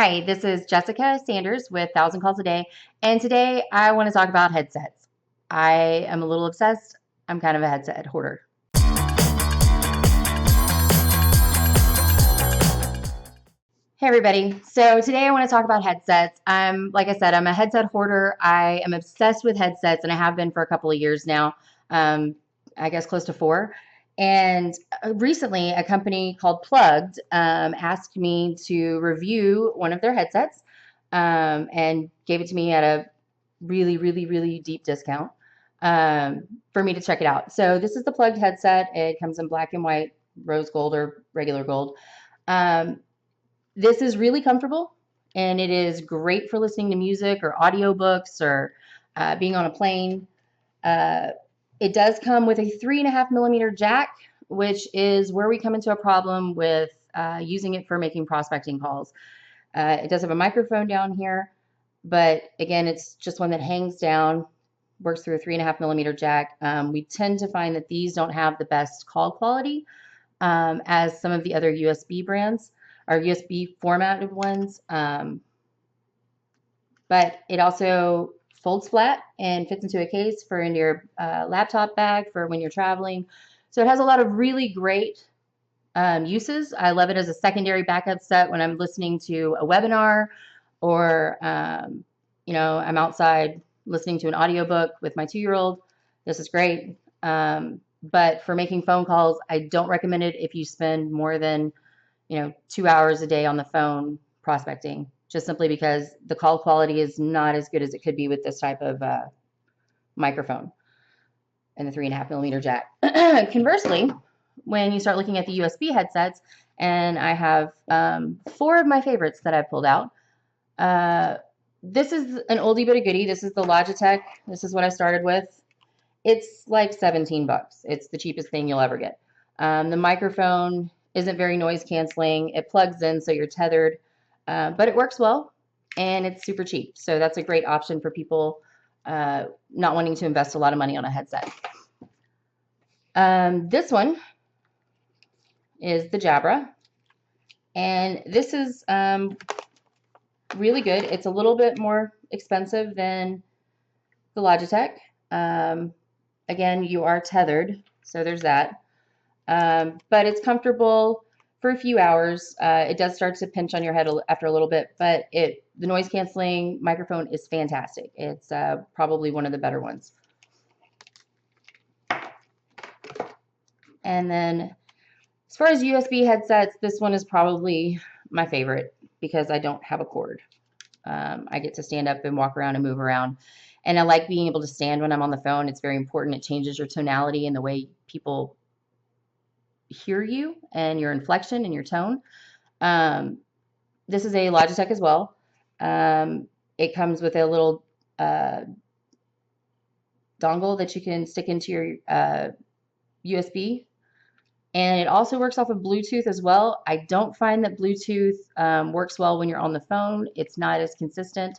Hi, this is Jessica Sanders with 1000 Calls a Day, and today I want to talk about headsets. I am a little obsessed. I'm kind of a headset hoarder. Hey everybody. So today I want to talk about headsets. Like I said, I'm a headset hoarder. I am obsessed with headsets and I have been for a couple of years now. I guess close to 4. And recently a company called Plugged asked me to review one of their headsets and gave it to me at a really, really, really deep discount for me to check it out. So this is the Plugged headset. It comes in black and white, rose gold or regular gold. This is really comfortable and it is great for listening to music or audiobooks or being on a plane. It does come with a 3.5mm jack, which is where we come into a problem with using it for making prospecting calls. It does have a microphone down here, but again, it's just one that hangs down, works through a 3.5mm jack. We tend to find that these don't have the best call quality as some of the other USB brands. Or USB formatted ones, but it also folds flat and fits into a case for in your laptop bag for when you're traveling. So it has a lot of really great uses. I love it as a secondary backup set when I'm listening to a webinar or, I'm outside listening to an audiobook with my 2-year-old. This is great. But for making phone calls, I don't recommend it if you spend more than 2 hours a day on the phone prospecting, just simply because the call quality is not as good as it could be with this type of microphone and the 3.5mm jack. Conversely, when you start looking at the USB headsets, and I have 4 of my favorites that I've pulled out. This is an oldie but a goodie. This is the Logitech. This is what I started with. It's like $17. It's the cheapest thing you'll ever get. The microphone isn't very noise canceling. It plugs in so you're tethered, but it works well and it's super cheap. So that's a great option for people not wanting to invest a lot of money on a headset. This one is the Jabra, and this is really good. It's a little bit more expensive than the Logitech. Again, you are tethered, so there's that. But it's comfortable for a few hours. It does start to pinch on your head after a little bit, but the noise canceling microphone is fantastic. It's probably one of the better ones. And then as far as USB headsets, this one is probably my favorite because I don't have a cord. I get to stand up and walk around and move around. And I like being able to stand when I'm on the phone. It's very important. It changes your tonality and the way people hear you and your inflection and your tone. This is a Logitech as well. It comes with a little dongle that you can stick into your USB, and it also works off of Bluetooth as well. I don't find that Bluetooth works well when you're on the phone. It's not as consistent.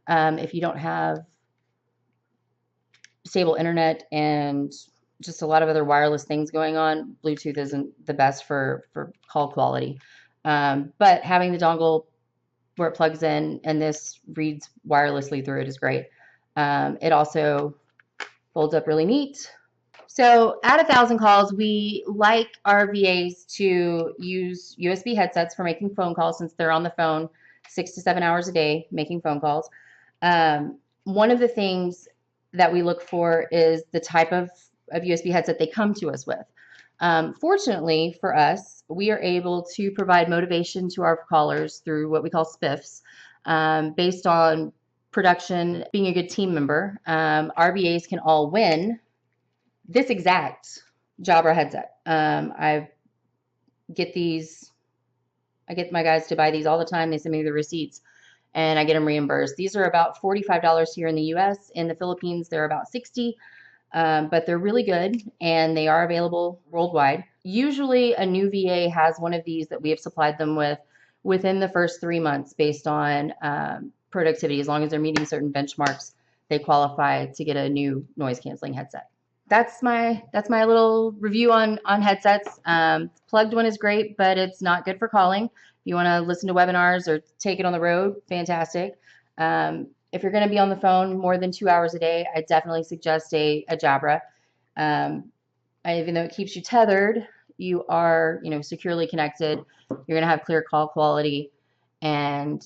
If you don't have stable internet and just a lot of other wireless things going on, Bluetooth isn't the best for call quality. But having the dongle where it plugs in and this reads wirelessly through it is great. It also folds up really neat. So at 1000 Calls, we like our VAs to use USB headsets for making phone calls since they're on the phone 6 to 7 hours a day making phone calls. One of the things that we look for is the type of USB headset they come to us with. Fortunately for us, we are able to provide motivation to our callers through what we call spiffs, based on production, being a good team member. Our VAs can all win this exact Jabra headset. I get my guys to buy these all the time. They send me the receipts and I get them reimbursed. These are about $45 here in the US. In the Philippines, they're about $60. But they're really good and they are available worldwide. Usually a new VA has one of these that we have supplied them with within the first 3 months based on productivity. As long as they're meeting certain benchmarks, they qualify to get a new noise canceling headset. That's my little review on headsets. Plugged one is great, but it's not good for calling. you want to listen to webinars or take it on the road, fantastic. If you're going to be on the phone more than 2 hours a day, I definitely suggest a Jabra. Even though it keeps you tethered, you are, securely connected. You're going to have clear call quality, and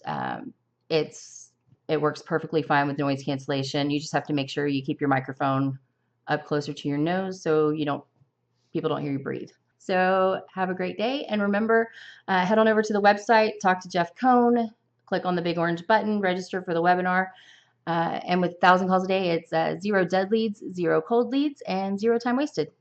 it works perfectly fine with noise cancellation. You just have to make sure you keep your microphone up closer to your nose so people don't hear you breathe. So have a great day, and remember, head on over to the website, talk to Jeff Cohn, click on the big orange button, register for the webinar. And with 1,000 calls a day, it's 0 dead leads, 0 cold leads, and 0 time wasted.